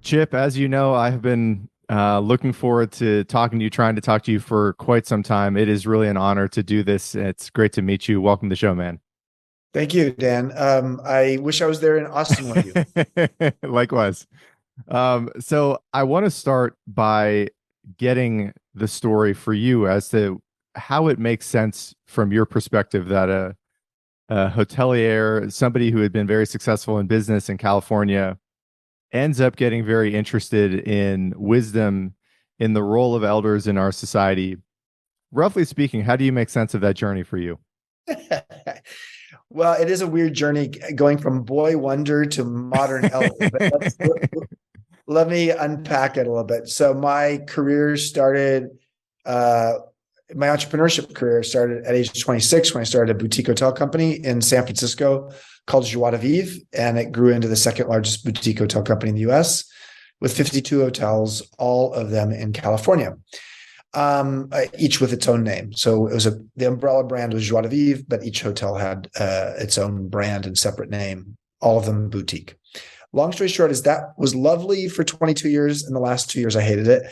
Chip, as you know, I have been looking forward to talking to you, trying to talk to you for quite some time. It is really an honor to do this. It's great to meet you. Welcome to the show, man. Thank you, Dan. I wish I was there in Austin with you. Likewise. So I want to start by getting the story for you as to how it makes sense from your perspective that a hotelier, somebody who had been very successful in business in California, ends up getting very interested in wisdom in the role of elders in our society. Roughly speaking, how do you make sense of that journey for you? Well, it is a weird journey going from boy wonder to modern elder, but let me unpack it a little bit. So uh, my entrepreneurship career started at age 26 when I started a boutique hotel company in San Francisco called Joie de Vivre, and it grew into the second largest boutique hotel company in the US with 52 hotels, all of them in California, each with its own name. So the umbrella brand was Joie de Vivre, but each hotel had its own brand and separate name, all of them boutique. Long story short is that was lovely for 22 years. In the last 2 years, I hated it.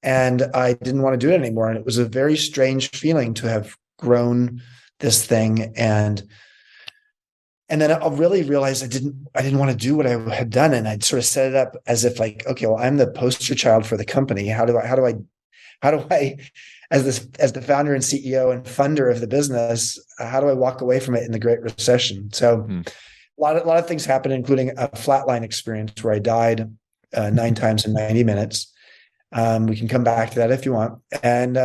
And I didn't want to do it anymore. And it was a very strange feeling to have grown this thing. And then I really realized I didn't want to do what I had done. And I'd sort of set it up as if like, okay, well, I'm the poster child for the company. How do I, as the founder and CEO and funder of the business, how do I walk away from it in the Great Recession? So a lot of things happened, including a flatline experience where I died 9 times in 90 minutes. We can come back to that if you want. And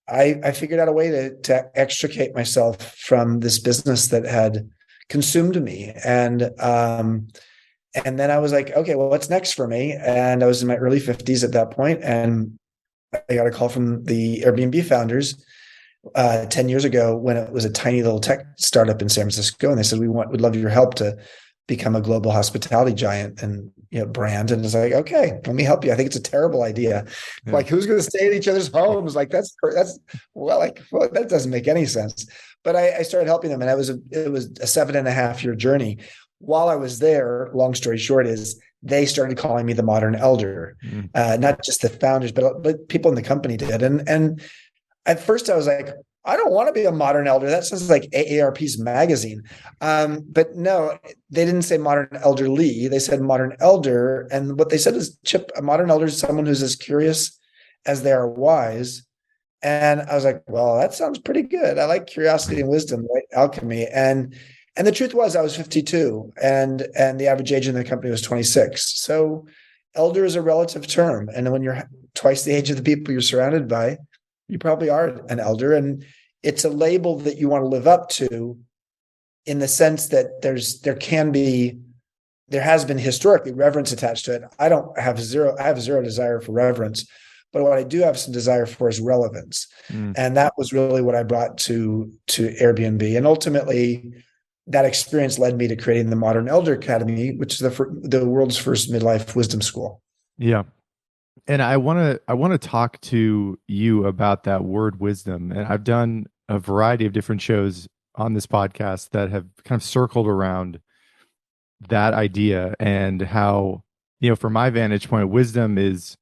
I figured out a way to extricate myself from this business that had consumed me. And then I was like, okay, well, what's next for me? And I was in my early 50s at that point, and I got a call from the Airbnb founders 10 years ago when it was a tiny little tech startup in San Francisco. And they said, we'd love your help to become a global hospitality giant and brand. And it's like, okay, let me help you. I think it's a terrible idea. Yeah. Like, who's going to stay at each other's homes? Like well, that doesn't make any sense. But I started helping them, and it was a 7.5 year journey. While I was there, long story short is they started calling me the modern elder. Mm. Not just the founders, but people in the company did. And at first I was like, I don't want to be a modern elder. That sounds like AARP's magazine. But no, they didn't say modern elderly. They said modern elder. And what they said is, Chip, a modern elder is someone who's as curious as they are wise. And I was like, well, that sounds pretty good. I like curiosity and wisdom, right? Alchemy. And the truth was I was 52 and the average age in the company was 26. So elder is a relative term. And when you're twice the age of the people you're surrounded by, you probably are an elder. And it's a label that you want to live up to, in the sense that there has been historically reverence attached to it. I have zero desire for reverence, but what I do have some desire for is relevance. Mm. And that was really what I brought to Airbnb. And ultimately that experience led me to creating the Modern Elder Academy, which is the world's first midlife wisdom school. Yeah. And I want to talk to you about that word wisdom. And I've done a variety of different shows on this podcast that have kind of circled around that idea and how, from my vantage point, wisdom is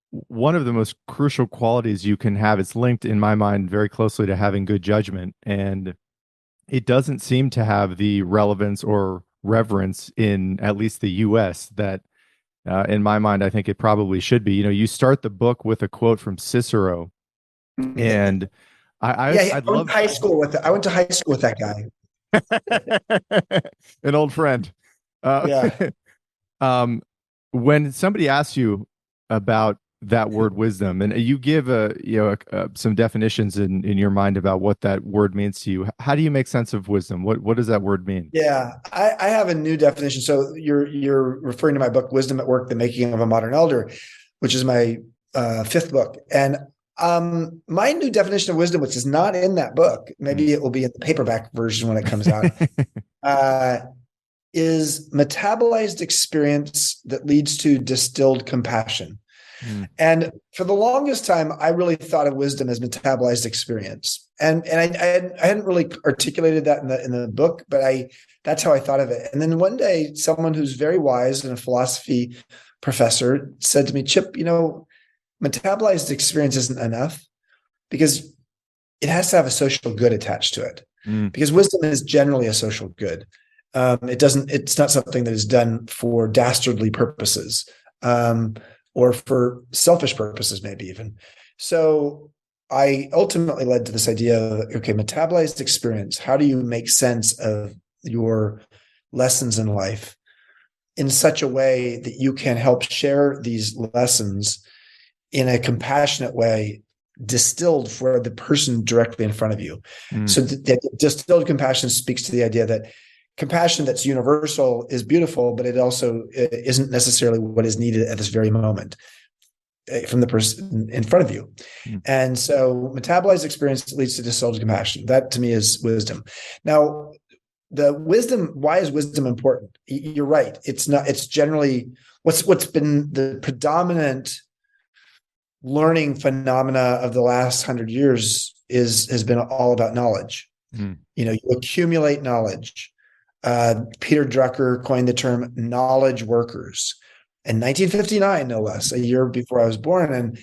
one of the most crucial qualities you can have. It's linked in my mind very closely to having good judgment. And it doesn't seem to have the relevance or reverence in at least the US that in my mind, I think it probably should be. You start the book with a quote from Cicero, and I'd I went love to high school with I went to high school with that guy. an old friend. Uh, Yeah. um, when somebody asks you about that word wisdom, and you give some definitions in your mind about what that word means to you, how do you make sense of wisdom? What does that word mean? Yeah, I have a new definition. So you're referring to my book, Wisdom at Work: The Making of a Modern Elder, which is my fifth book. And my new definition of wisdom, which is not in that book, maybe it will be in the paperback version when it comes out, is metabolized experience that leads to distilled compassion. Mm. And for the longest time, I really thought of wisdom as metabolized experience, and I hadn't really articulated that in the book, but that's how I thought of it. And then one day, someone who's very wise and a philosophy professor said to me, Chip, metabolized experience isn't enough because it has to have a social good attached to it. Mm. Because wisdom is generally a social good. It's not something that is done for dastardly purposes, or for selfish purposes, maybe even. So I ultimately led to this idea of, okay, metabolized experience. How do you make sense of your lessons in life in such a way that you can help share these lessons in a compassionate way, distilled for the person directly in front of you? Mm. So that distilled compassion speaks to the idea that compassion that's universal is beautiful, but it also isn't necessarily what is needed at this very moment from the person in front of you. Mm. And so metabolized experience leads to distilled compassion. That to me is wisdom. Now, why is wisdom important? You're right. It's generally what's been the predominant learning phenomena of the last 100 years has been all about knowledge. Mm. You accumulate knowledge. Peter Drucker coined the term knowledge workers in 1959, no less, a year before I was born. And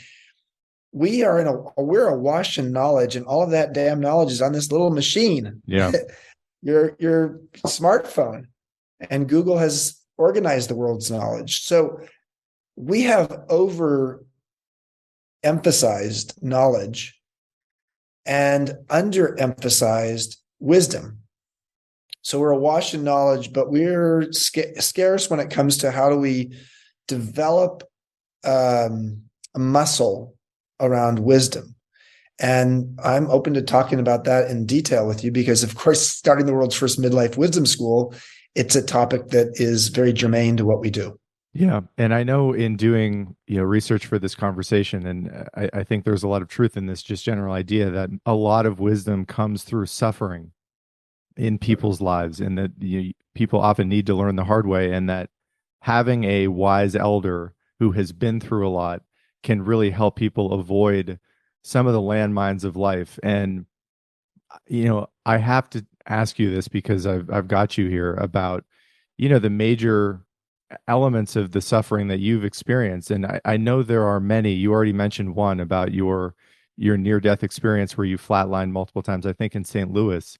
we're awash in knowledge, and all of that damn knowledge is on this little machine. Yeah. your smartphone, and Google has organized the world's knowledge. So we have overemphasized knowledge and underemphasized wisdom. So we're awash in knowledge, but we're scarce when it comes to how do we develop a muscle around wisdom. And I'm open to talking about that in detail with you because, of course, starting the world's first midlife wisdom school, it's a topic that is very germane to what we do. Yeah. And I know in doing, research for this conversation, and I think there's a lot of truth in this just general idea that a lot of wisdom comes through suffering in people's lives, and that people often need to learn the hard way, and that having a wise elder who has been through a lot can really help people avoid some of the landmines of life. And I have to ask you this because I've got you here about the major elements of the suffering that you've experienced. And I know there are many. You already mentioned one about your near-death experience where you flatlined multiple times, I think in St. Louis.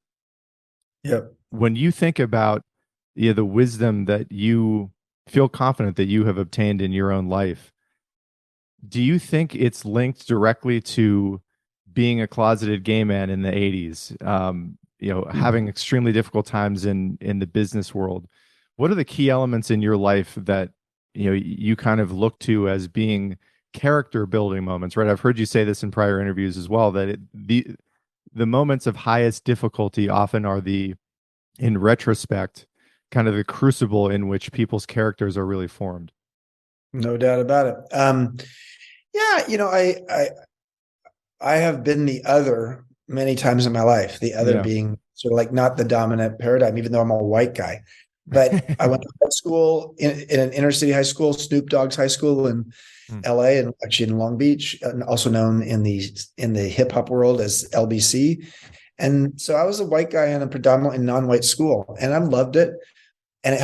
Yep. When you think about the wisdom that you feel confident that you have obtained in your own life, do you think it's linked directly to being a closeted gay man in the 80s, having extremely difficult times in the business world? What are the key elements in your life that you kind of look to as being character building moments, right? I've heard you say this in prior interviews as well, that the moments of highest difficulty often are in retrospect, kind of the crucible in which people's characters are really formed. No doubt about it. Yeah, I have been the other many times in my life, the other being sort of like not the dominant paradigm, even though I'm a white guy. But I went to high school in an inner city high school, Snoop Dogg's high school in LA, and actually in Long Beach, and also known in the hip hop world as LBC. And so I was a white guy in a predominantly non-white school, and I loved it. And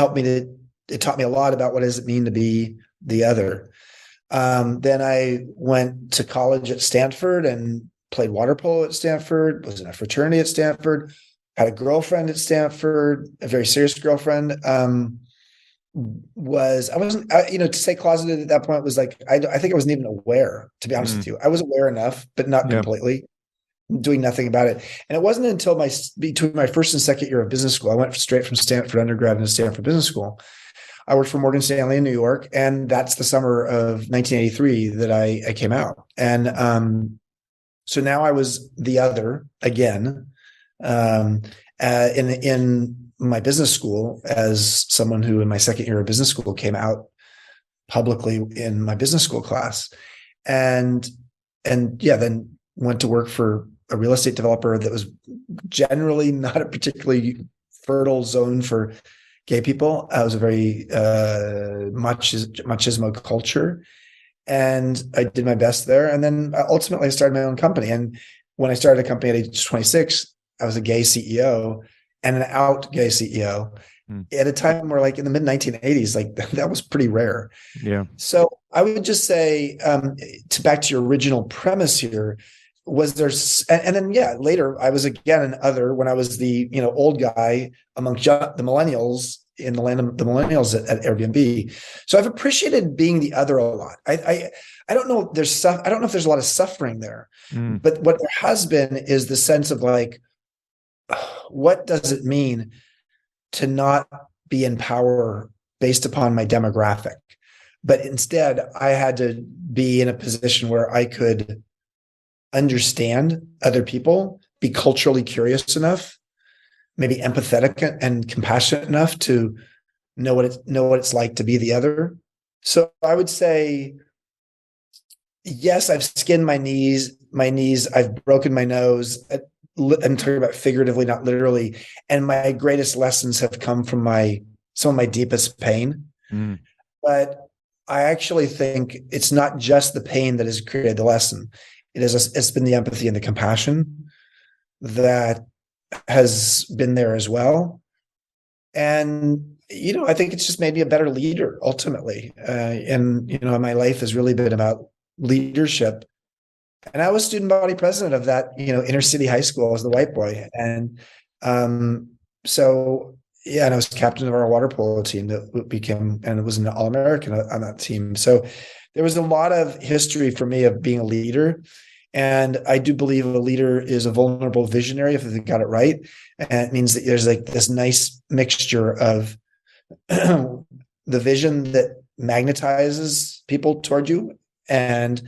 it taught me a lot about what does it mean to be the other. Then I went to college at Stanford and played water polo at Stanford, was in a fraternity at Stanford, had a girlfriend at Stanford, a very serious girlfriend. To say closeted at that point was like, I think I wasn't even aware, to be honest with you. I was aware enough, but not completely, doing nothing about it. And it wasn't until between my first and second year of business school, I went straight from Stanford undergrad into Stanford Business School. I worked for Morgan Stanley in New York, and that's the summer of 1983 that I came out. And so now I was the other again in my business school, as someone who in my second year of business school came out publicly in my business school class, and then went to work for a real estate developer that was generally not a particularly fertile zone for gay people. It was a very machismo culture, and I did my best there. And then ultimately I started my own company. And when I started a company at age 26, I was a gay CEO and an out gay CEO. Mm. at a time where like in the mid 1980s, like that was pretty rare. Yeah. So I would just say, to back to your original premise here, was there, and then yeah, later I was again an other when I was the old guy amongst the millennials in the land of the millennials at Airbnb. So I've appreciated being the other a lot. I don't know. I don't know if there's a lot of suffering there, Mm. but what there has been is the sense of like, what does it mean to not be in power based upon my demographic? But instead, I had to be in a position where I could understand other people, be culturally curious enough, maybe empathetic and compassionate enough to know what it's like to be the other. So I would say, yes, I've skinned my knees. I've broken my nose. I'm talking about figuratively, not literally. And my greatest lessons have come from some of my deepest pain. Mm. But I actually think it's not just the pain that has created the lesson. It's been the empathy and the compassion that has been there as well. And, I think it's just made me a better leader ultimately. And, my life has really been about leadership. And I was student body president of that, inner city high school as the white boy. And so, yeah, and I was captain of our water polo team that became, and it was an All-American on that team. So there was a lot of history for me of being a leader. And I do believe a leader is a vulnerable visionary if they got it right. And it means that there's like this nice mixture of the vision that magnetizes people toward you and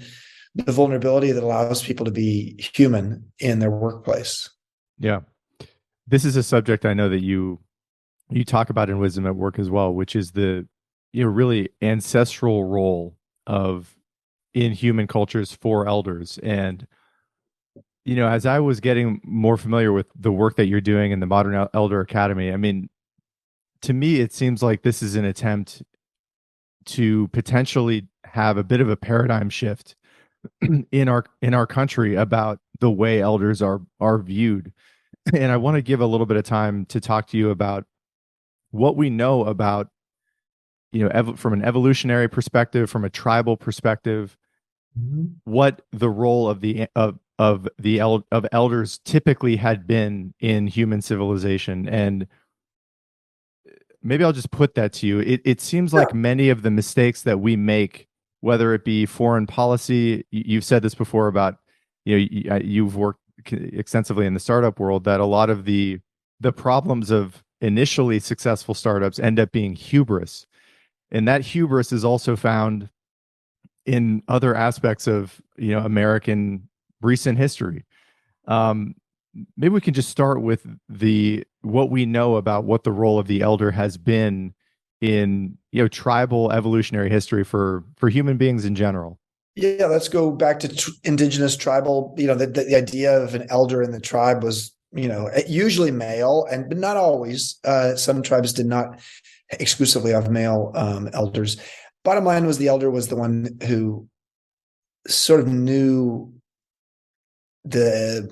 the vulnerability that allows people to be human in their workplace. Yeah. This is a subject I know that you talk about in Wisdom at Work as well, which is the really ancestral role of in human cultures for elders. And as I was getting more familiar with the work that you're doing in the Modern Elder Academy, I mean, to me it seems like this is an attempt to potentially have a bit of a paradigm shift in our country about the way elders are viewed. And I want to give a little bit of time to talk to you about what we know about from an evolutionary perspective, from a tribal perspective, what the role of of elders typically had been in human civilization. And maybe I'll just put that to you. It seems like many of the mistakes that we make, whether it be foreign policy, you've said this before about, you've worked extensively in the startup world, that a lot of the problems of initially successful startups end up being hubris. And that hubris is also found in other aspects of, American recent history. Maybe we can just start with what we know about what the role of the elder has been in tribal evolutionary history for human beings in general. Yeah, let's go back to indigenous tribal. The idea of an elder in the tribe was usually male, but not always. Some tribes did not exclusively have male elders. Bottom line was the elder was the one who sort of knew the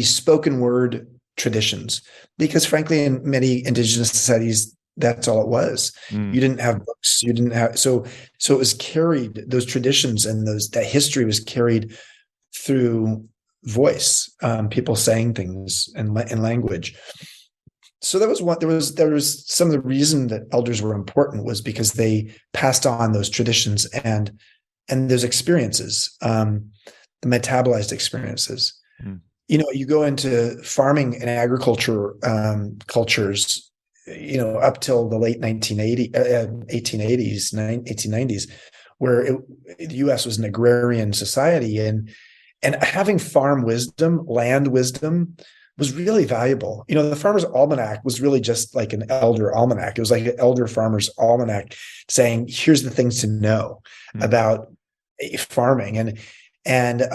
spoken word traditions, because frankly, in many indigenous societies, that's all it was. Mm. You didn't have books. You didn't have so it was carried. Those traditions and that history was carried through voice. People saying things and language. So that was what there was some of the reason that elders were important was because they passed on those traditions and those experiences, the metabolized experiences. Mm. You go into farming and agriculture cultures, up till the late 1880s, 1890s, where the U.S. was an agrarian society, and having farm wisdom, land wisdom, was really valuable. The Farmer's Almanac was really just like an elder almanac. It was like an elder farmer's almanac saying, here's the things to know about farming and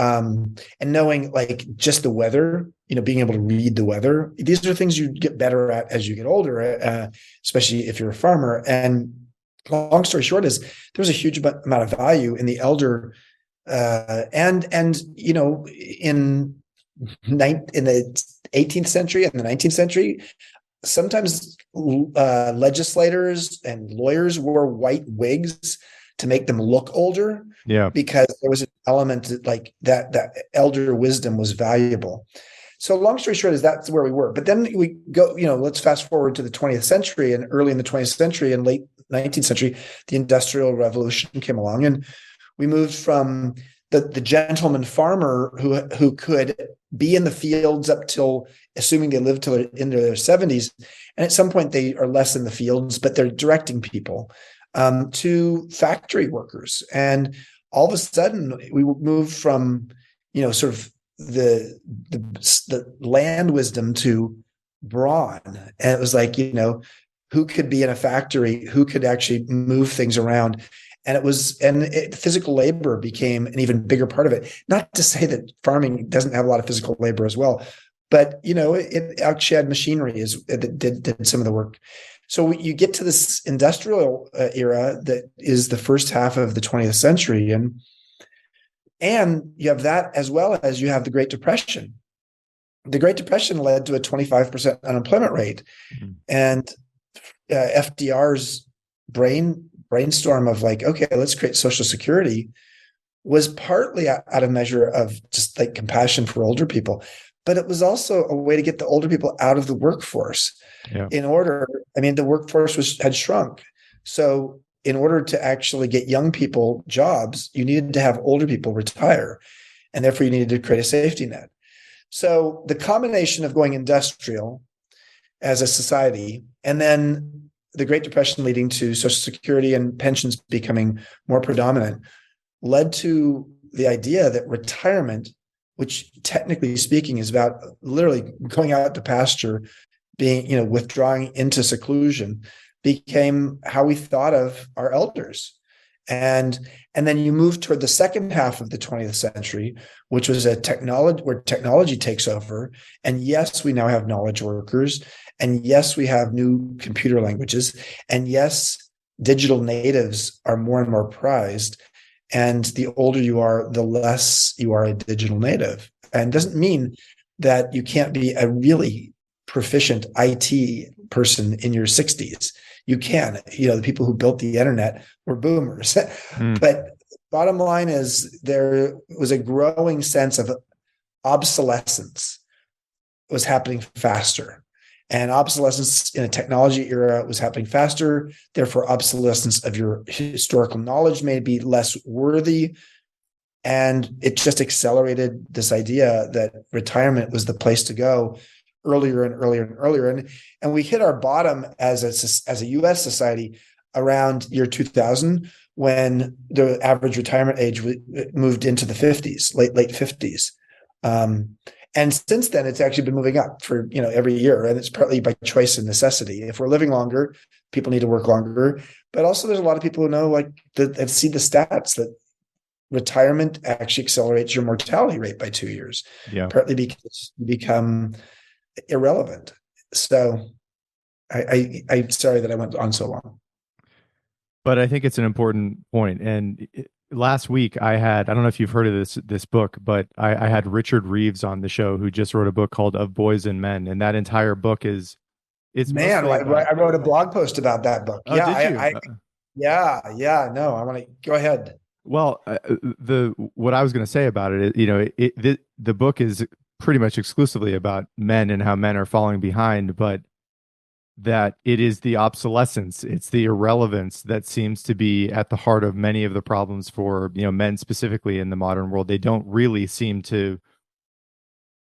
knowing like just the weather, being able to read the weather. These are things you get better at as you get older, especially if you're a farmer. And long story short is there was a huge amount of value in the elder, in the 18th century and the 19th century, sometimes legislators and lawyers wore white wigs to make them look older, Yeah. because there was an element like that elder wisdom was valuable. So long story short is that's where we were. But then we go, let's fast forward to the 20th century, and early in the 20th century and late 19th century, the Industrial Revolution came along, and we moved from the gentleman farmer who could be in the fields up till, assuming they lived till into their 70s, and at some point they are less in the fields, but they're directing people, to factory workers. And all of a sudden we moved from, sort of the land wisdom to brawn. And it was like, who could be in a factory, who could actually move things around. And physical labor became an even bigger part of it. Not to say that farming doesn't have a lot of physical labor as well, but it actually had machinery that did some of the work. So you get to this industrial era that is the first half of the 20th century, and you have that as well as you have the Great Depression. The Great Depression led to a 25% unemployment rate, and FDR's brainstorm of like, okay, let's create Social Security was partly out of measure of just like compassion for older people, but it was also a way to get the older people out of the workforce. Yeah. The workforce had shrunk. So in order to actually get young people jobs, you needed to have older people retire, and therefore you needed to create a safety net. So the combination of going industrial as a society, and then the Great Depression leading to Social Security and pensions becoming more predominant, led to the idea that retirement, which technically speaking is about literally going out to pasture, being, withdrawing into seclusion, became how we thought of our elders. And then you move toward the second half of the 20th century, which was where technology takes over. And yes, we now have knowledge workers. And yes, we have new computer languages. And yes, digital natives are more and more prized. And the older you are, the less you are a digital native. And it doesn't mean that you can't be a really proficient IT person in your 60s. You can. The people who built the internet were boomers. But bottom line is there was a growing sense of obsolescence was happening faster. And obsolescence in a technology era was happening faster. Therefore, obsolescence of your historical knowledge may be less worthy. And it just accelerated this idea that retirement was the place to go earlier and earlier and earlier. And we hit our bottom as a US society around year 2000, when the average retirement age moved into the 50s, late 50s. And since then, it's actually been moving up for, every year. And it's partly by choice and necessity. If we're living longer, people need to work longer. But also there's a lot of people who know, that see the stats that retirement actually accelerates your mortality rate by 2 years. Yeah. Partly because you become irrelevant. So I'm sorry that I went on so long. But I think it's an important point. And last week I don't know if you've heard of this book, but I had Richard Reeves on the show, who just wrote a book called Of Boys and Men. And that entire book it's man, I wrote a blog post about that book. Oh, did you? No, I want to go ahead. Well, what I was going to say about it is, the book is pretty much exclusively about men and how men are falling behind, but that it is the obsolescence, it's the irrelevance that seems to be at the heart of many of the problems for, men specifically in the modern world. They don't really seem to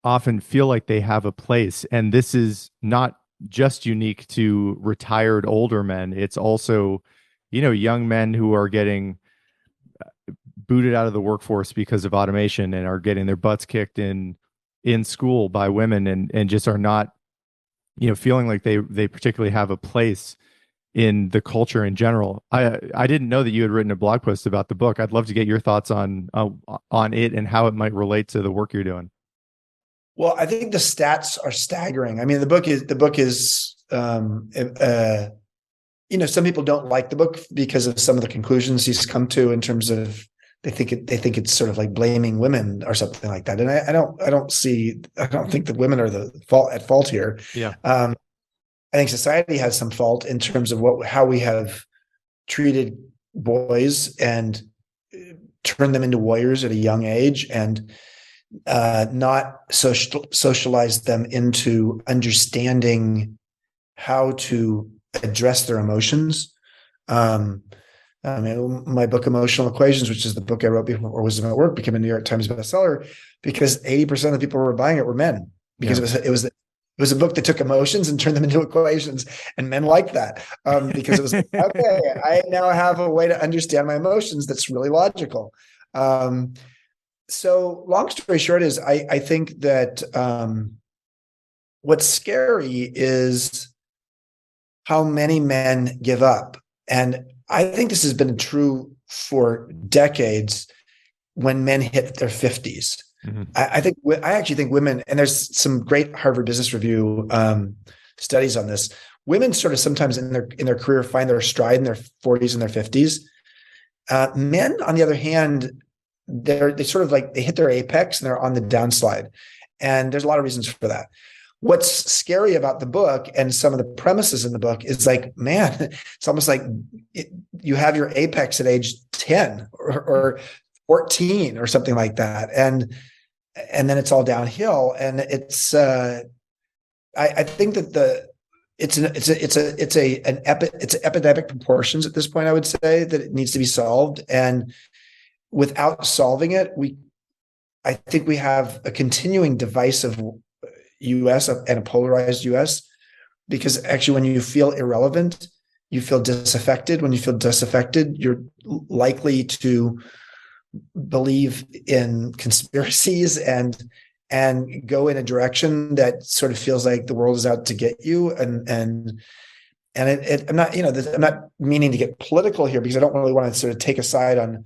often feel like they have a place. And this is not just unique to retired older men. It's also, young men who are getting booted out of the workforce because of automation and are getting their butts kicked in school by women, and just are not, feeling like they particularly have a place in the culture in general. I didn't know that you had written a blog post about the book. I'd love to get your thoughts on it and how it might relate to the work you're doing. Well, I think the stats are staggering. I mean, the book is some people don't like the book because of some of the conclusions he's come to in terms of they think it's sort of like blaming women or something like that. And I don't think that women are at fault here. Yeah. I think society has some fault in terms of how we have treated boys and turned them into warriors at a young age, and not socialize them into understanding how to address their emotions. I mean, my book, Emotional Equations, which is the book I wrote before Wisdom at Work, became a New York Times bestseller because 80% of the people who were buying it were men, because Yeah. it was a book that took emotions and turned them into equations, and men liked that, because it was like, okay, I now have a way to understand my emotions that's really logical. So long story short is I think that what's scary is how many men give up. And I think this has been true for decades when men hit their 50s. Mm-hmm. I actually think women, and there's some great Harvard Business Review studies on this. Women sort of sometimes in their career find their stride in their 40s and their 50s. Men, on the other hand, they sort of like they hit their apex and they're on the downslide. And there's a lot of reasons for that. What's scary about the book and some of the premises in the book is like, man, it's almost like you have your apex at age 10 or 14 or something like that. And then it's all downhill. And it's, I think that it's epidemic proportions at this point. I would say that it needs to be solved. And without solving it, I think we have a continuing divisive US and a polarized US, because actually when you feel irrelevant, you feel disaffected. When you feel disaffected, you're likely to believe in conspiracies and go in a direction that sort of feels like the world is out to get you. I'm not, I'm not meaning to get political here, because I don't really want to sort of take a side on,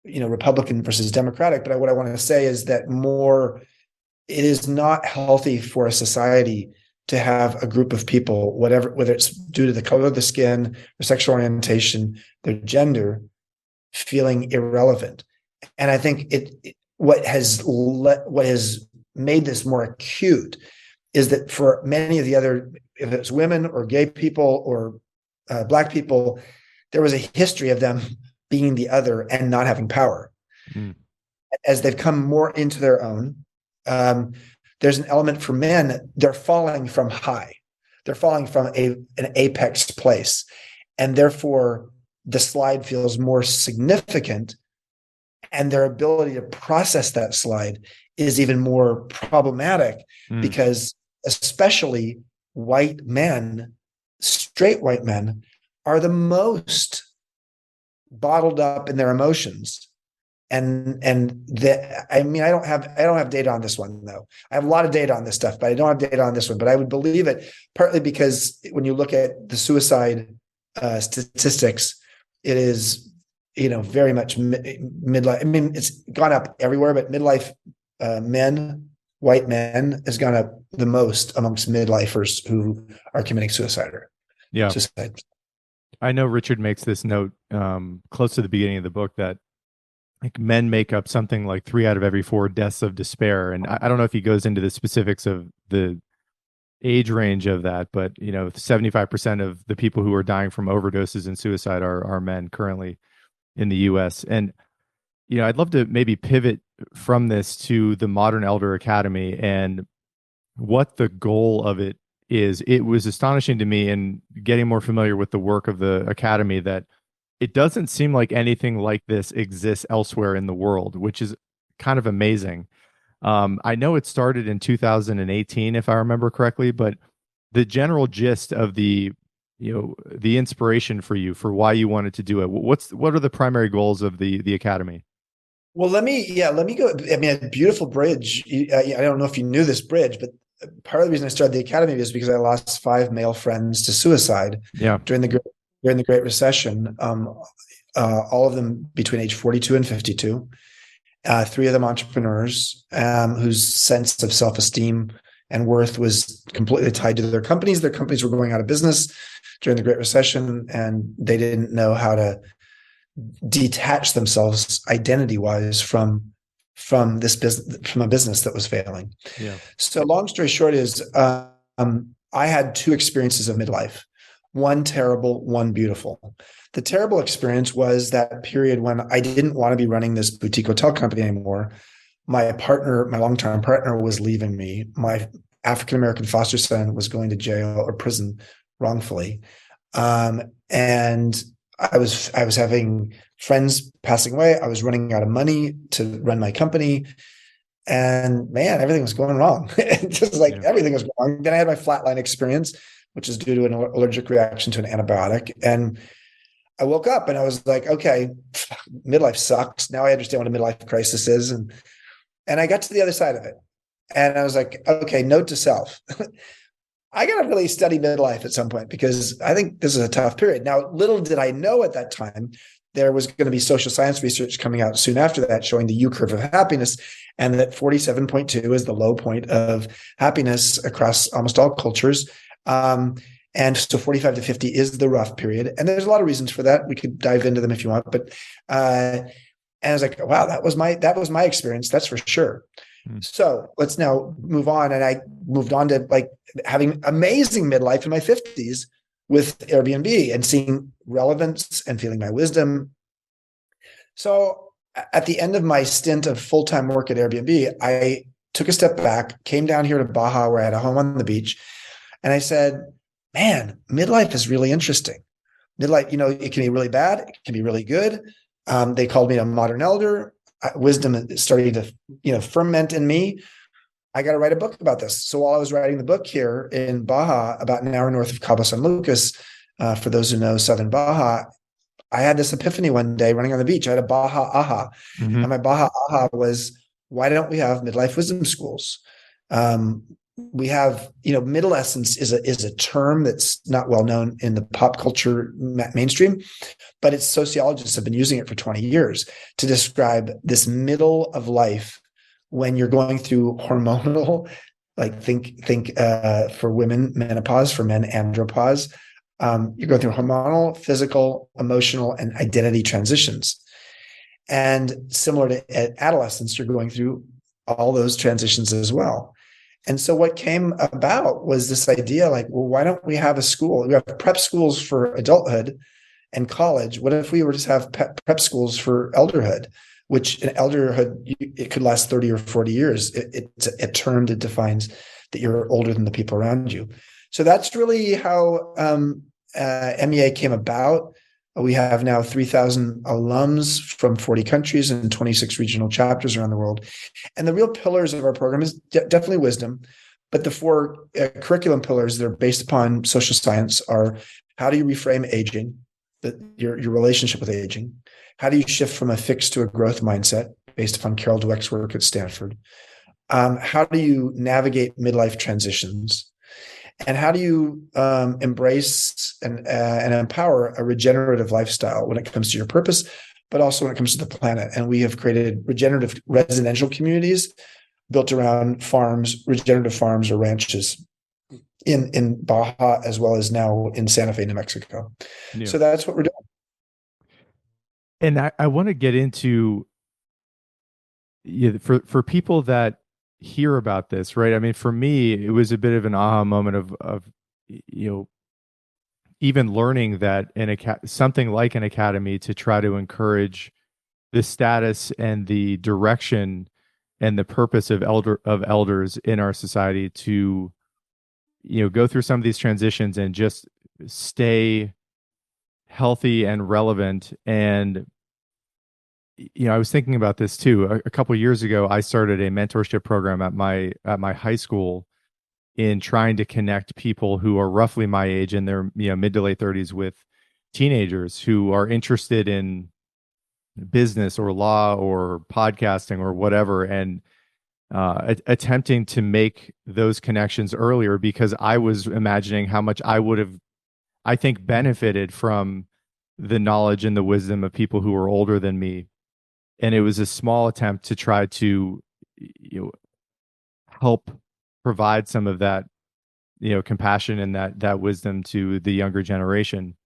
Republican versus Democratic. But what I want to say is that it is not healthy for a society to have a group of people, whether it's due to the color of the skin, their sexual orientation, their gender, feeling irrelevant. And I think what has made this more acute is that for many of the other, if it's women or gay people or Black people, there was a history of them being the other and not having power. Mm. As they've come more into their own, there's an element for men, they're falling from high. They're falling from an apex place. And therefore, the slide feels more significant. And their ability to process that slide is even more problematic, because especially white men, straight white men, are the most bottled up in their emotions. I don't have data on this one, though. I have a lot of data on this stuff, but I don't have data on this one. But I would believe it, partly because when you look at the suicide statistics, it is, very much midlife. I mean, it's gone up everywhere, but midlife white men, has gone up the most amongst midlifers who are committing suicide. Suicide. I know Richard makes this note close to the beginning of the book that like men make up something like 3 out of every 4 deaths of despair. And I don't know if he goes into the specifics of the age range of that, but 75% of the people who are dying from overdoses and suicide are men currently in the US. And I'd love to maybe pivot from this to the Modern Elder Academy and what the goal of it is. It was astonishing to me in getting more familiar with the work of the Academy that it doesn't seem like anything like this exists elsewhere in the world, which is kind of amazing. I know it started in 2018, if I remember correctly, but the general gist of the inspiration for you for why you wanted to do it, what are the primary goals of the Academy? Well, let me go. I mean, a beautiful bridge. I don't know if you knew this bridge, but part of the reason I started the Academy is because I lost 5 male friends to suicide during the Great Recession. All of them between age 42 and 52. 3 of them entrepreneurs whose sense of self-esteem and worth was completely tied to their companies. Their companies were going out of business during the Great Recession, and they didn't know how to detach themselves identity-wise from this business, from a business that was failing. Yeah. So long story short is I had two experiences of midlife, one terrible, one beautiful. The terrible experience was that period when I didn't want to be running this boutique hotel company anymore. My partner, my long-term partner, was leaving me. My African-American foster son was going to jail or prison wrongfully. And I was having friends passing away. I was running out of money to run my company. And man, everything was going wrong. Just like Yeah. everything was wrong. Then I had my flatline experience, which is due to an allergic reaction to an antibiotic. And I woke up and I was like, okay, midlife sucks. Now I understand what a midlife crisis is. And I got to the other side of it. And I was like, okay, note to self. I got to really study midlife at some point because I think this is a tough period. Now, little did I know at that time, there was going to be social science research coming out soon after that showing the U curve of happiness, and that 47.2 is the low point of happiness across almost all cultures. And so 45 to 50 is the rough period. And there's a lot of reasons for that. We could dive into them if you want. But and I was like, wow, that was my experience. That's for sure. Mm. So let's now move on. And I moved on to like having amazing midlife in my 50s with Airbnb and seeing relevance and feeling my wisdom. So at the end of my stint of full-time work at Airbnb, I took a step back, came down here to Baja where I had a home on the beach. And I said, man, midlife is really interesting. Midlife, it can be really bad. It can be really good. They called me a modern elder. Wisdom is starting to, ferment in me. I got to write a book about this. So while I was writing the book here in Baja, about an hour north of Cabo San Lucas, for those who know Southern Baja, I had this epiphany one day running on the beach. I had a Baja aha. Mm-hmm. And my Baja aha was, why don't we have midlife wisdom schools? We have, middlescence is a term that's not well known in the pop culture mainstream, but its sociologists have been using it for 20 years to describe this middle of life when you're going through hormonal, like think for women, menopause, for men, andropause. You're going through hormonal, physical, emotional, and identity transitions. And similar to adolescence, you're going through all those transitions as well. And so what came about was this idea like, well, why don't we have a school? We have prep schools for adulthood and college. What if we were just have prep schools for elderhood, which in elderhood, it could last 30 or 40 years. It's a term that defines that you're older than the people around you. So that's really how MEA came about. We have now 3,000 alums from 40 countries and 26 regional chapters around the world. And the real pillars of our program is definitely wisdom. But the four curriculum pillars that are based upon social science are: how do you reframe aging, your relationship with aging? How do you shift from a fixed to a growth mindset based upon Carol Dweck's work at Stanford? How do you navigate midlife transitions? And how do you embrace and empower a regenerative lifestyle when it comes to your purpose, but also when it comes to the planet? And we have created regenerative residential communities built around farms, regenerative farms or ranches in Baja, as well as now in Santa Fe, New Mexico. Yeah. So that's what we're doing. And I want to get into, for people that hear about this, right? I mean, for me, it was a bit of an aha moment of even learning that something like an academy to try to encourage the status and the direction and the purpose of elders in our society to go through some of these transitions and just stay healthy and relevant. And I was thinking about this too. A couple of years ago, I started a mentorship program at my high school in trying to connect people who are roughly my age in their mid to late 30s with teenagers who are interested in business or law or podcasting or whatever, and attempting to make those connections earlier, because I was imagining how much I would have, I think, benefited from the knowledge and the wisdom of people who were older than me. And it was a small attempt to try to help provide some of that compassion and that wisdom to the younger generation.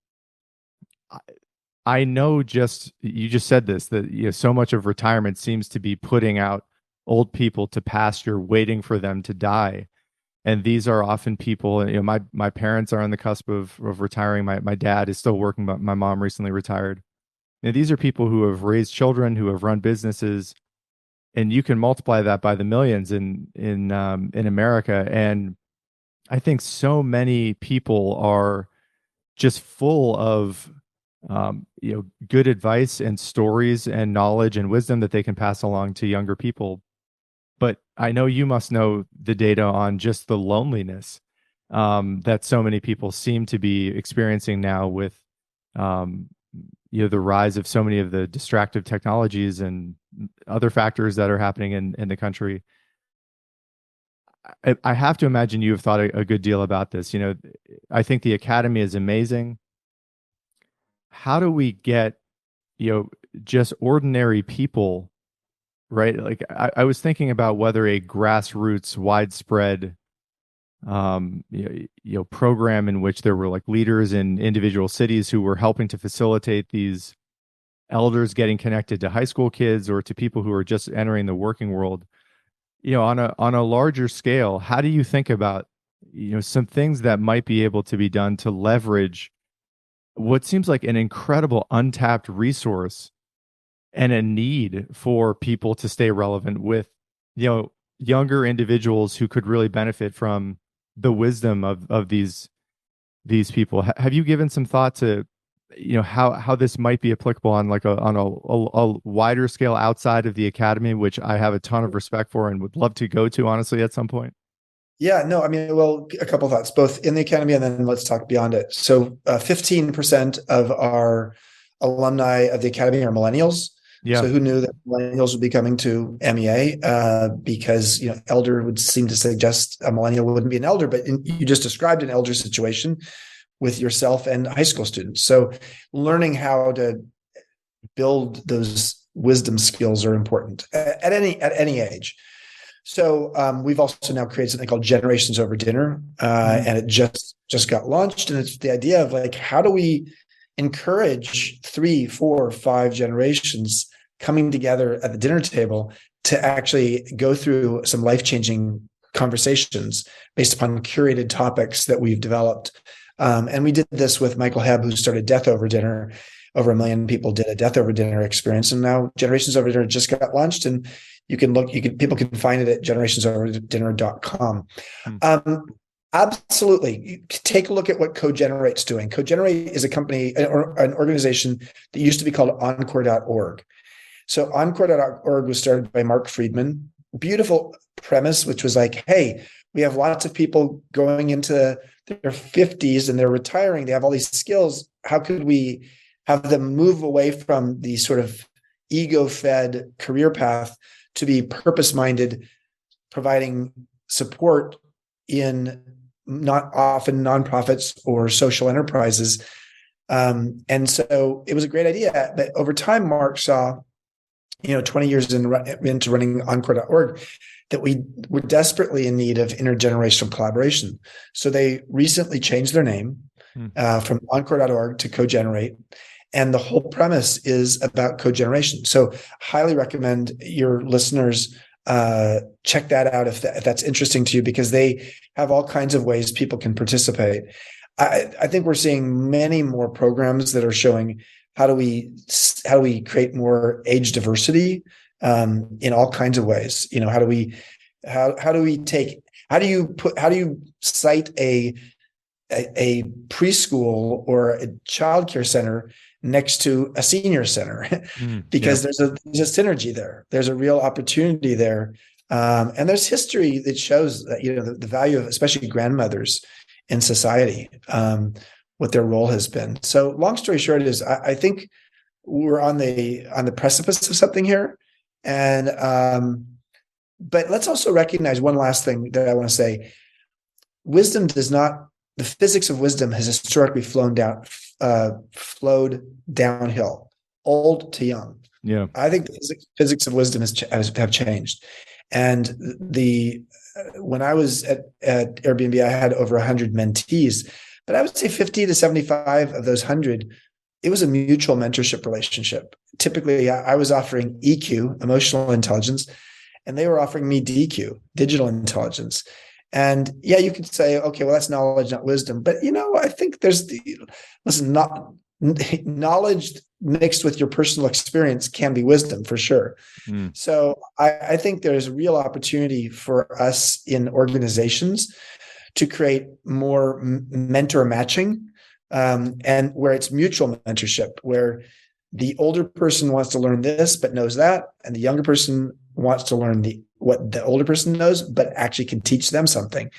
I know, you just said this, that so much of retirement seems to be putting out old people to pasture, waiting for them to die. And these are often people, my parents are on the cusp of retiring. My dad is still working, but my mom recently retired. And these are people who have raised children, who have run businesses, and you can multiply that by the millions in America. And I think so many people are just full of good advice and stories and knowledge and wisdom that they can pass along to younger people. But I know you must know the data on just the loneliness that so many people seem to be experiencing now with um, the rise of so many of the distractive technologies and other factors that are happening in the country. I have to imagine you have thought a good deal about this. I think the academy is amazing. How do we get, just ordinary people, right? Like I was thinking about whether a grassroots, widespread, program in which there were like leaders in individual cities who were helping to facilitate these elders getting connected to high school kids or to people who are just entering the working world, on a larger scale. How do you think about, some things that might be able to be done to leverage what seems like an incredible untapped resource and a need for people to stay relevant with, younger individuals who could really benefit from the wisdom of these people? Have you given some thought to, how this might be applicable on like a wider scale outside of the academy, which I have a ton of respect for and would love to go to, honestly, at some point? Yeah, no, I mean, well, a couple of thoughts, both in the academy and then let's talk beyond it. So 15% of our alumni of the academy are millennials. Yeah. So who knew that millennials would be coming to MEA? Because elder would seem to suggest a millennial wouldn't be an elder, but you just described an elder situation with yourself and high school students. So learning how to build those wisdom skills are important at any age. So we've also now created something called Generations Over Dinner, and it just got launched. And it's the idea of like, how do we encourage 3, 4, 5 generations coming together at the dinner table to actually go through some life-changing conversations based upon curated topics that we've developed. And we did this with Michael Hebb, who started Death Over Dinner. Over 1 million people did a Death Over Dinner experience. And now Generations Over Dinner just got launched, and people can find it at generationsoverdinner.com. Absolutely. Take a look at what Cogenerate's doing. Cogenerate is a company or an organization that used to be called encore.org. So encore.org was started by Mark Friedman. Beautiful premise, which was like, hey, we have lots of people going into their 50s and they're retiring. They have all these skills. How could we have them move away from the sort of ego-fed career path to be purpose-minded, providing support in not often nonprofits or social enterprises. And so it was a great idea. But over time, Mark saw, 20 years into running encore.org, that we were desperately in need of intergenerational collaboration. So they recently changed their name from encore.org to Cogenerate. And the whole premise is about cogeneration. So highly recommend your listeners check that out if that's interesting to you, because they have all kinds of ways people can participate. I think we're seeing many more programs that are showing how do we create more age diversity in all kinds of ways. How do you cite a preschool or a childcare center next to a senior center? Because there's a synergy there. There's a real opportunity there. And there's history that shows that, the value of especially grandmothers in society, what their role has been. So long story short is I think we're on the precipice of something here. And, but let's also recognize one last thing that I want to say. The physics of wisdom has historically flowed downhill, old to young. Yeah. I think the physics of wisdom have changed. And when I was at Airbnb, I had over 100 mentees, but I would say 50 to 75 of those 100, it was a mutual mentorship relationship. Typically, I was offering EQ, emotional intelligence, and they were offering me DQ, digital intelligence. And yeah, you could say, okay, well, that's knowledge, not wisdom. But I think not knowledge mixed with your personal experience can be wisdom for sure. Mm. So I think there's real opportunity for us in organizations to create more mentor matching, and where it's mutual mentorship, where the older person wants to learn this but knows that, and the younger person wants to learn what the older person knows but actually can teach them something.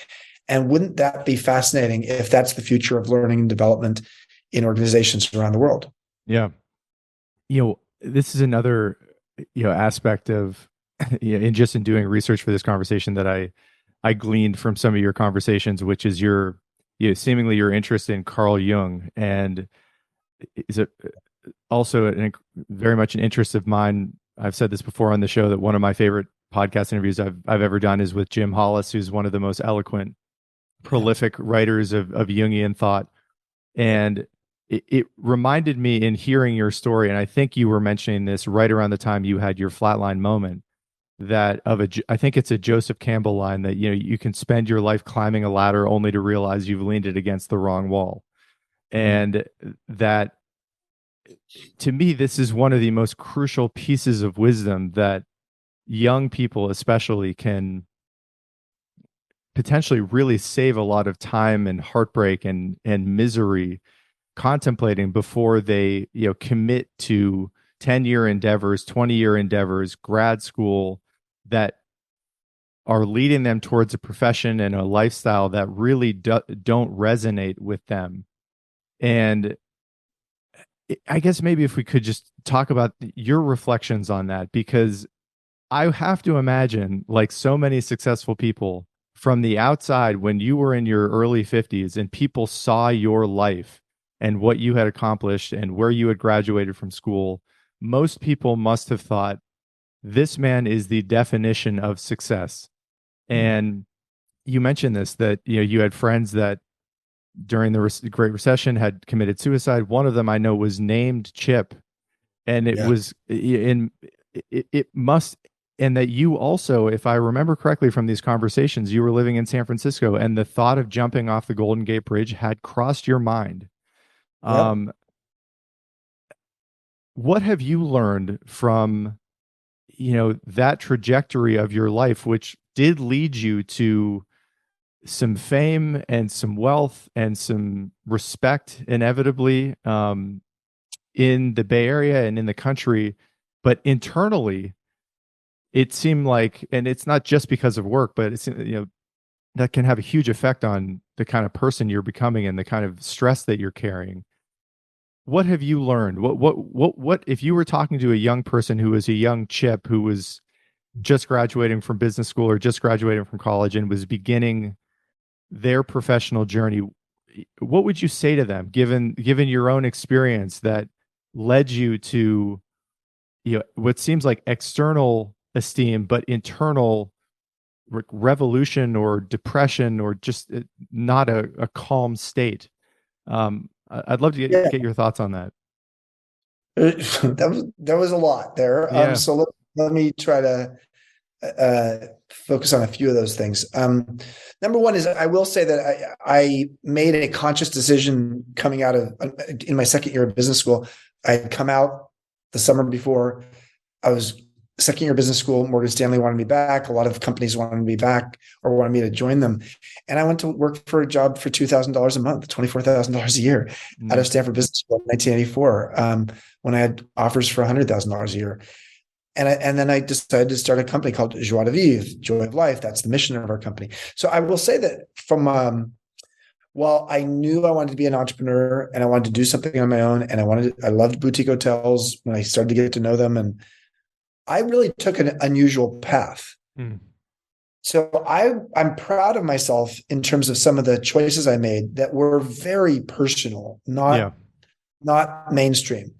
And wouldn't that be fascinating if that's the future of learning and development in organizations around the world? Yeah. This is another, aspect of, in doing research for this conversation that I gleaned from some of your conversations, which is seemingly your interest in Carl Jung, and is it also very much an interest of mine. I've said this before on the show that one of my favorite podcast interviews I've ever done is with Jim Hollis, who's one of the most eloquent, Yeah. prolific writers of Jungian thought. And it reminded me in hearing your story, and I think you were mentioning this right around the time you had your flatline moment, that I think it's a Joseph Campbell line that, you can spend your life climbing a ladder only to realize you've leaned it against the wrong wall. And that, to me, this is one of the most crucial pieces of wisdom that young people especially can potentially really save a lot of time and heartbreak and misery contemplating before they commit to 10-year endeavors, 20-year endeavors, grad school, that are leading them towards a profession and a lifestyle that really don't resonate with them. And I guess maybe if we could just talk about your reflections on that, because I have to imagine, like so many successful people from the outside, when you were in your early 50s and people saw your life and what you had accomplished and where you had graduated from school, most people must have thought, this man is the definition of success. And you mentioned this, that you had friends that during the Great Recession had committed suicide. One of them I know was named Chip, and it Yeah. was in it must, and that you also, if I remember correctly from these conversations, you were living in San Francisco and the thought of jumping off the Golden Gate Bridge had crossed your mind. Yep. um what have you learned from that trajectory of your life, which did lead you to some fame and some wealth and some respect, inevitably, in the Bay Area and in the country, but internally, it seemed like, and it's not just because of work, but it's that can have a huge effect on the kind of person you're becoming and the kind of stress that you're carrying. What have you learned? What if you were talking to a young person who was a young Chip who was just graduating from business school or just graduating from college and was beginning their professional journey, what would you say to them, given your own experience that led you to what seems like external esteem but internal revolution or depression, or just not a calm state? I'd love to Yeah. get your thoughts on that. That was a lot there. Yeah. So let me try to focus on a few of those things. Number one is, I will say that I made a conscious decision coming out of in my second year of business school. I had come out the summer before. I was second year of business school. Morgan Stanley wanted me back. A lot of companies wanted me back or wanted me to join them. And I went to work for a job for $2,000 a month, $24,000 a year out of Stanford Business School in 1984, when I had offers for $100,000 a year. And then I decided to start a company called Joie de Vivre, Joy of Life. That's the mission of our company. So I will say that while I knew I wanted to be an entrepreneur and I wanted to do something on my own, and I loved boutique hotels when I started to get to know them, and I really took an unusual path. Mm. So I'm proud of myself in terms of some of the choices I made that were very personal, Yeah. not mainstream.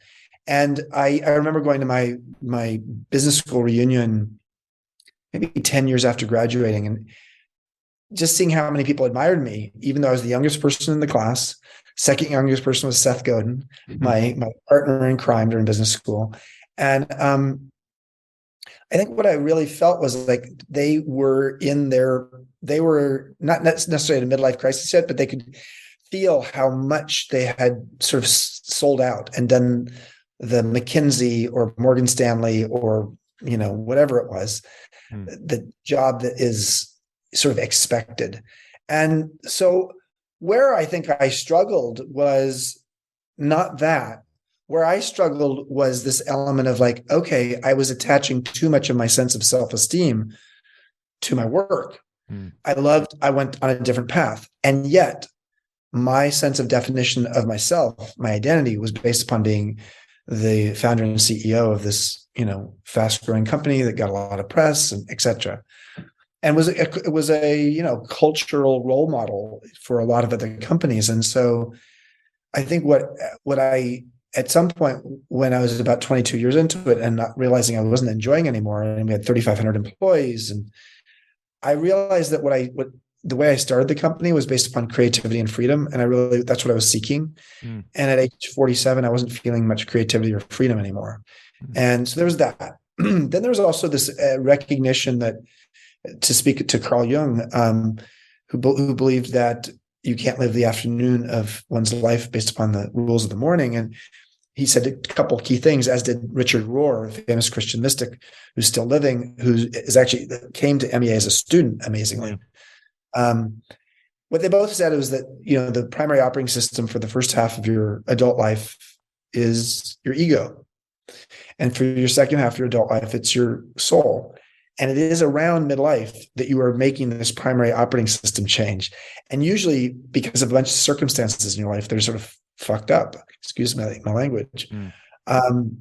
And I remember going to my business school reunion maybe 10 years after graduating, and just seeing how many people admired me, even though I was the youngest person in the class. Second youngest person was Seth Godin, my partner in crime during business school. And I think what I really felt was like they were not necessarily in a midlife crisis yet, but they could feel how much they had sort of sold out and done the McKinsey or Morgan Stanley or, whatever it was, Mm, the job that is sort of expected. And so where I think I struggled was not that. Where I struggled was this element of like, okay, I was attaching too much of my sense of self-esteem to my work. mm, I went on a different path. And yet my sense of definition of myself, my identity was based upon being the founder and CEO of this, fast growing company that got a lot of press and et cetera. And it was a, cultural role model for a lot of other companies. And so I think what I at some point when I was about 22 years into it and not realizing I wasn't enjoying anymore, and we had 3,500 employees, and I realized that what the way I started the company was based upon creativity and freedom, and that's what I was seeking. mm, And at age 47, I wasn't feeling much creativity or freedom anymore, mm, and so there was that. Then there was also this recognition that, to speak to Carl Jung, who believed that you can't live the afternoon of one's life based upon the rules of the morning. And he said a couple of key things, as did Richard Rohr, a famous Christian mystic who's still living, who is actually came to MEA as a student, yeah. amazingly. Um, what they both said was that, the primary operating system for the first half of your adult life is your ego. And for your second half of your adult life, it's your soul. And it is around midlife that you are making this primary operating system change. And usually because of a bunch of circumstances in your life, they're sort of fucked up. Excuse my language. Mm, Um,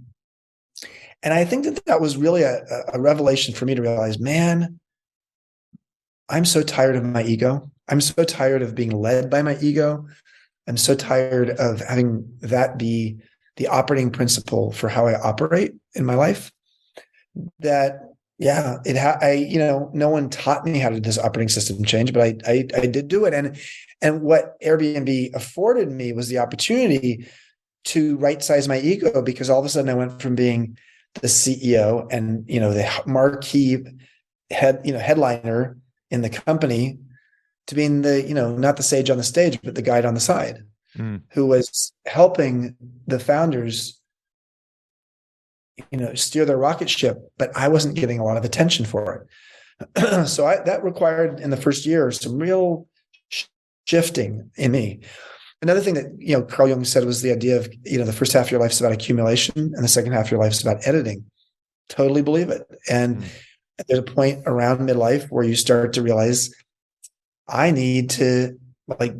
and I think that was really a revelation for me to realize, man, I'm so tired of my ego. I'm so tired of being led by my ego. I'm so tired of having that be the operating principle for how I operate in my life, that yeah, no one taught me how to do this operating system change, but I did do it. And what Airbnb afforded me was the opportunity to right size my ego, because all of a sudden I went from being the CEO and, the marquee headliner in the company, to being the, not the sage on the stage, but the guide on the side, mm, who was helping the founders, steer their rocket ship, but I wasn't getting a lot of attention for it. So that required in the first year some real shifting in me. Another thing that, Carl Jung said was the idea of, the first half of your life is about accumulation and the second half of your life is about editing. Totally believe it. And mm, there's a point around midlife where you start to realize, I need to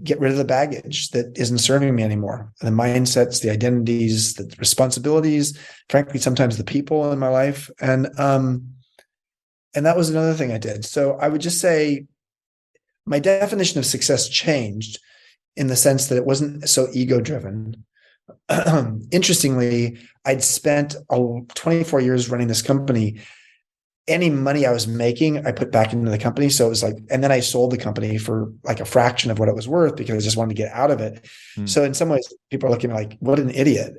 get rid of the baggage that isn't serving me anymore. The mindsets, the identities, the responsibilities, frankly, sometimes the people in my life. And that was another thing I did. So I would just say my definition of success changed in the sense that it wasn't so ego driven. Interestingly, I'd spent 24 years running this company. Any money I was making, I put back into the company. So it was like, and then I sold the company for like a fraction of what it was worth because I just wanted to get out of it. mm, So in some ways, people are looking like, what an idiot.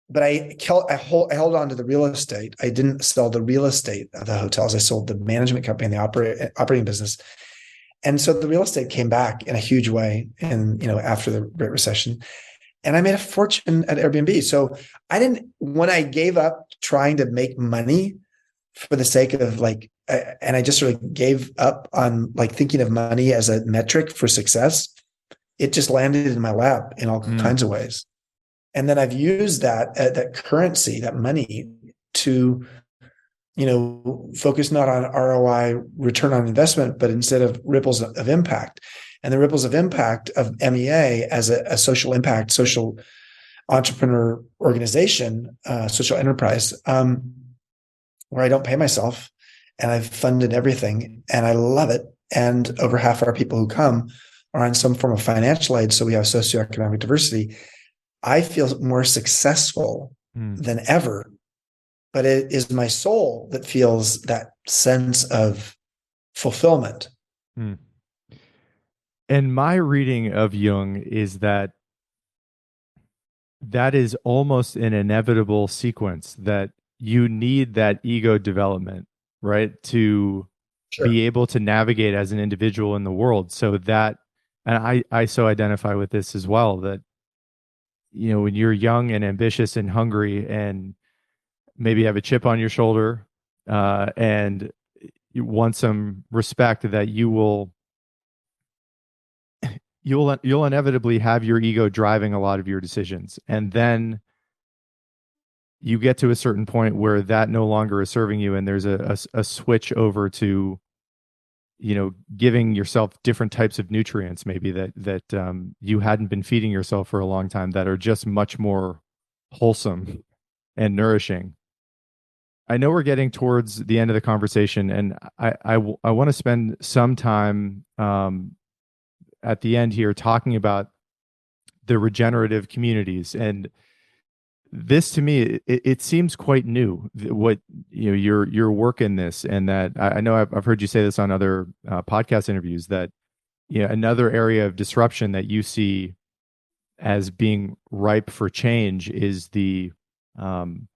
But I held on to the real estate. I didn't sell the real estate of the hotels. I sold the management company and the operating business. And so the real estate came back in a huge way, and after the Great Recession, and I made a fortune at Airbnb. So when I gave up trying to make money for the sake of and I just sort of gave up on thinking of money as a metric for success, it just landed in my lap in all mm, kinds of ways. And then I've used that currency, that money, to focus not on ROI, return on investment, but instead of ripples of impact. And the ripples of impact of MEA as a social impact, social entrepreneur organization, social enterprise, where I don't pay myself and I've funded everything and I love it. And over half our people who come are on some form of financial aid. So we have socioeconomic diversity. I feel more successful mm, than ever, but it is my soul that feels that sense of fulfillment. mm. And my reading of Jung is that is almost an inevitable sequence, that you need that ego development, right? To Sure. be able to navigate as an individual in the world. So that, and I so identify with this as well, that, when you're young and ambitious and hungry and maybe have a chip on your shoulder, and you want some respect, that you'll inevitably have your ego driving a lot of your decisions. And then you get to a certain point where that no longer is serving you, and there's a switch over to, giving yourself different types of nutrients, maybe that you hadn't been feeding yourself for a long time, that are just much more wholesome and nourishing. I know we're getting towards the end of the conversation, and I want to spend some time, at the end here, talking about the regenerative communities. And this, to me, it seems quite new, what, your work in this. And that I know I've heard you say this on other podcast interviews, that, another area of disruption that you see as being ripe for change is the old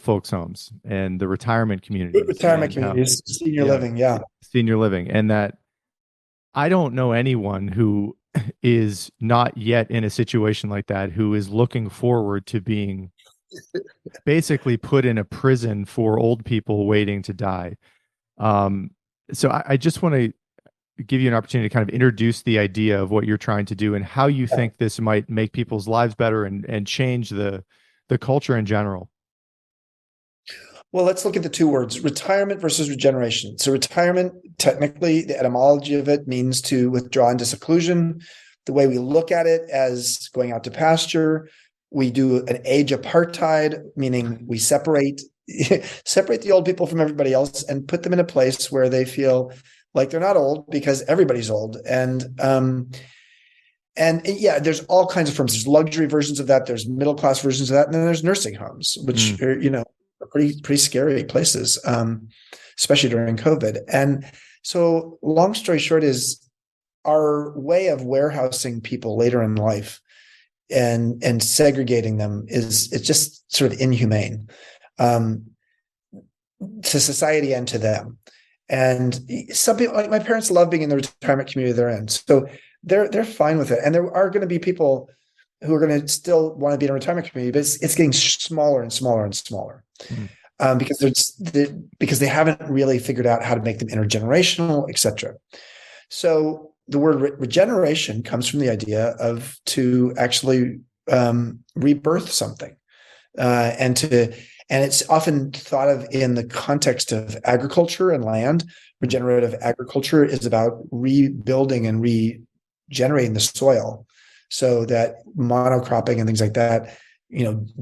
folks homes and the retirement communities, Retirement and how, communities, senior yeah, living. Yeah. senior living. And that I don't know anyone who is not yet in a situation like that, who is looking forward to being basically put in a prison for old people waiting to die. Um, so I just want to give you an opportunity to kind of introduce the idea of what you're trying to do and how you think this might make people's lives better, and change the culture in general. Well, let's look at the two words, retirement versus regeneration. So retirement, technically, the etymology of it means to withdraw into seclusion. The way we look at it as going out to pasture, we do an age apartheid, meaning we separate the old people from everybody else and put them in a place where they feel like they're not old, because everybody's old. And yeah, there's all kinds of forms. There's luxury versions of that. There's middle class versions of that, and then there's nursing homes, which are, pretty scary places, especially during COVID. And so, long story short, is our way of warehousing people later in life and segregating them it's just sort of inhumane, to society and to them. And some people, like my parents, love being in the retirement community they're in, so they're fine with it. And there are going to be people who are going to still want to be in a retirement community, but it's getting smaller and smaller and smaller, because they haven't really figured out how to make them intergenerational, etc. So the word regeneration comes from the idea of to actually rebirth something, and it's often thought of in the context of agriculture and land. Regenerative agriculture is about rebuilding and regenerating the soil, so that monocropping and things like that,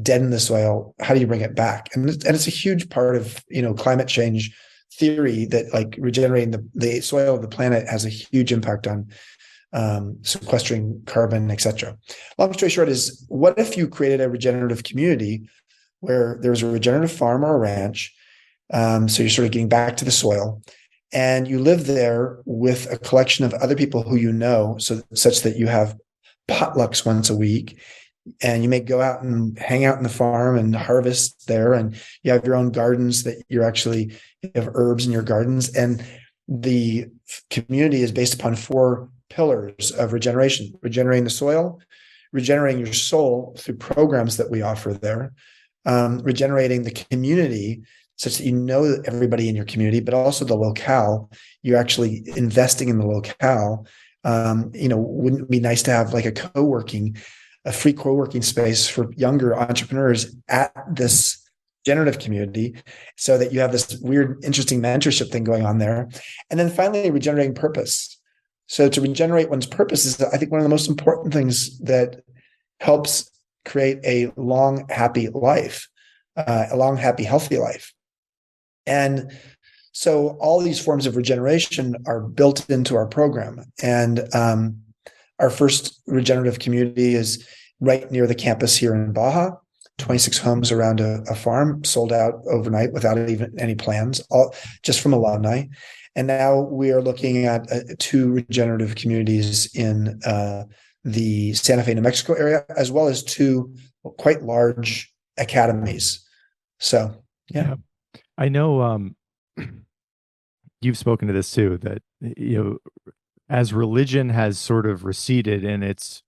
deaden the soil. How do you bring it back? And it's a huge part of, climate change theory, that like regenerating the soil of the planet has a huge impact on sequestering carbon, etc. Long story short is, what if you created a regenerative community where there's a regenerative farm or a ranch? So you're sort of getting back to the soil, and you live there with a collection of other people who such that you have potlucks once a week, and you may go out and hang out in the farm and harvest there, and you have your own gardens that you have herbs in your gardens. And the community is based upon 4 pillars of regeneration: regenerating the soil, regenerating your soul through programs that we offer there, regenerating the community such that everybody in your community, but also the locale. You're actually investing in the locale. Wouldn't it be nice to have like a free co-working space for younger entrepreneurs at this generative community, so that you have this weird, interesting mentorship thing going on there? And then finally, regenerating purpose. So to regenerate one's purpose is, I think, one of the most important things that helps create a long, happy life, a long, happy, healthy life. And so all these forms of regeneration are built into our program. And our first regenerative community is right near the campus here in Baja, 26 homes around a farm, sold out overnight without even any plans, all just from alumni. And now we are looking at 2 regenerative communities in the Santa Fe, New Mexico area, as well as 2 quite large academies So, yeah. Yeah. I know you've spoken to this too, that, as religion has sort of receded in its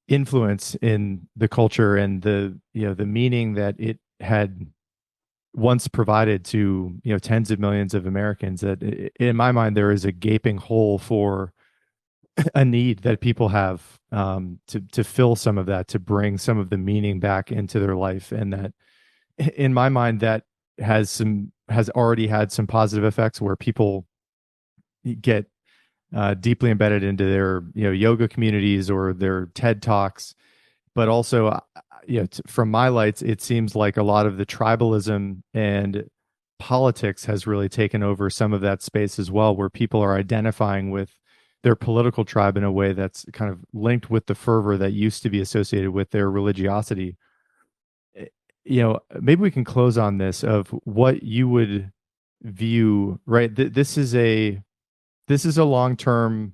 influence in the culture and the meaning that it had once provided to, tens of millions of Americans, that in my mind, there is a gaping hole for a need that people have, to fill some of that, to bring some of the meaning back into their life. And that, in my mind, that has already had some positive effects where people get deeply embedded into their, yoga communities or their TED talks. But also, from my lights, it seems like a lot of the tribalism and politics has really taken over some of that space as well, where people are identifying with their political tribe in a way that's kind of linked with the fervor that used to be associated with their religiosity. Maybe we can close on this of what you would view, right? This is a long-term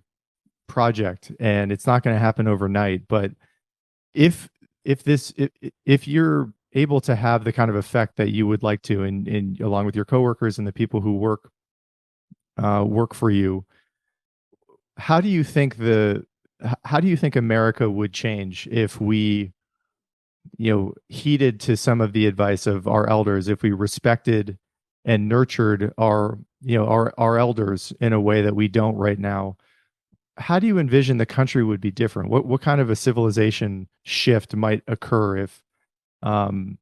project, and it's not going to happen overnight. But if if you're able to have the kind of effect that you would like to, in along with your coworkers and the people who work for you, how do you think America would change if we, heeded to some of the advice of our elders, if we respected and nurtured our elders in a way that we don't right now? How do you envision the country would be different? What kind of a civilization shift might occur um,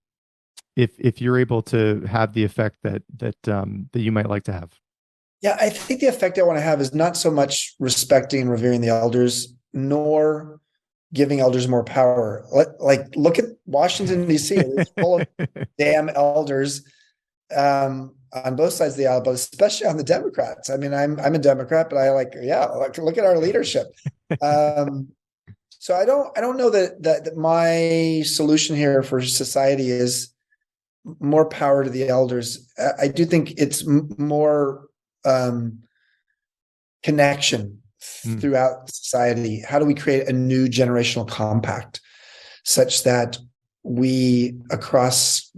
if you're able to have the effect that you might like to have? Yeah, I think the effect I want to have is not so much respecting and revering the elders, nor giving elders more power. Look at Washington, D.C. It's full of damn elders, on both sides of the aisle, but especially on the Democrats. I mean, I'm a Democrat, but look at our leadership. So I don't know that my solution here for society is more power to the elders. I do think it's more connection throughout society. How do we create a new generational compact such that we, across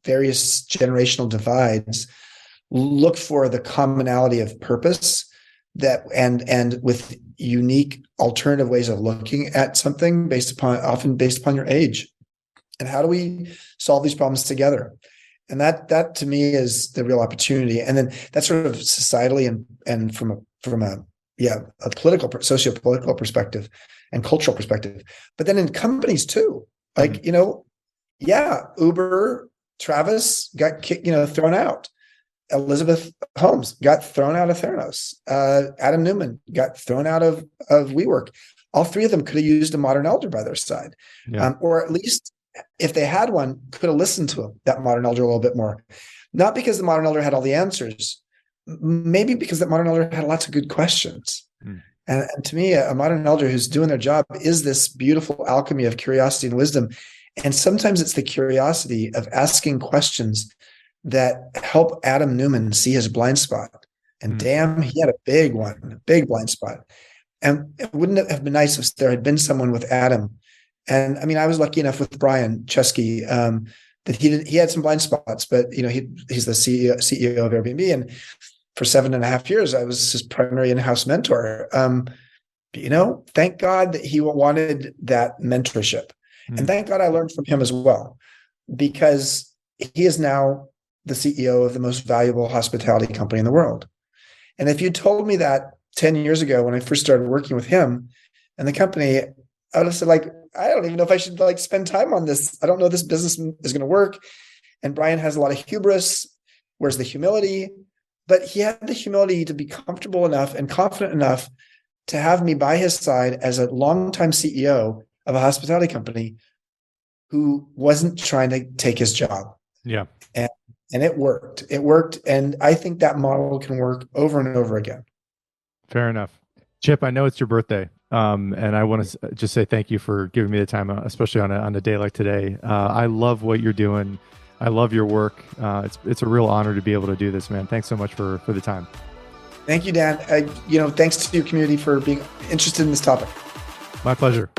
various generational divides, look for the commonality of purpose and with unique alternative ways of looking at something often based upon your age? And how do we solve these problems together? And that to me is the real opportunity. And then that's sort of societally and from a socio-political perspective and cultural perspective. But then in companies too, Uber, Travis got thrown out. Elizabeth Holmes got thrown out of Theranos. Adam Newman got thrown out of WeWork. All three of them could have used a modern elder by their side, or at least, if they had one, could have listened to that modern elder a little bit more. Not because the modern elder had all the answers, maybe because that modern elder had lots of good questions. And to me, a modern elder who's doing their job is this beautiful alchemy of curiosity and wisdom. And sometimes it's the curiosity of asking questions that help Adam Newman see his blind spot. And damn, he had a big blind spot. And it wouldn't it have been nice if there had been someone with Adam. And I mean, I was lucky enough with Brian Chesky, that he had some blind spots, but he's the CEO of Airbnb. And for 7.5 years, I was his primary in-house mentor. Thank God that he wanted that mentorship. And thank God I learned from him as well, because he is now the CEO of the most valuable hospitality company in the world. And if you told me that 10 years ago when I first started working with him and the company, I would have said, I don't even know if I should spend time on this. I don't know if this business is going to work. And Brian has a lot of hubris. Where's the humility? But he had the humility to be comfortable enough and confident enough to have me by his side as a longtime CEO of a hospitality company who wasn't trying to take his job. Yeah. And it worked. It worked. And I think that model can work over and over again. Fair enough. Chip, I know it's your birthday. And I want to just say thank you for giving me the time, especially on a day like today. I love what you're doing. I love your work. It's a real honor to be able to do this, man. Thanks so much for the time. Thank you, Dan. Thanks to your community for being interested in this topic. My pleasure.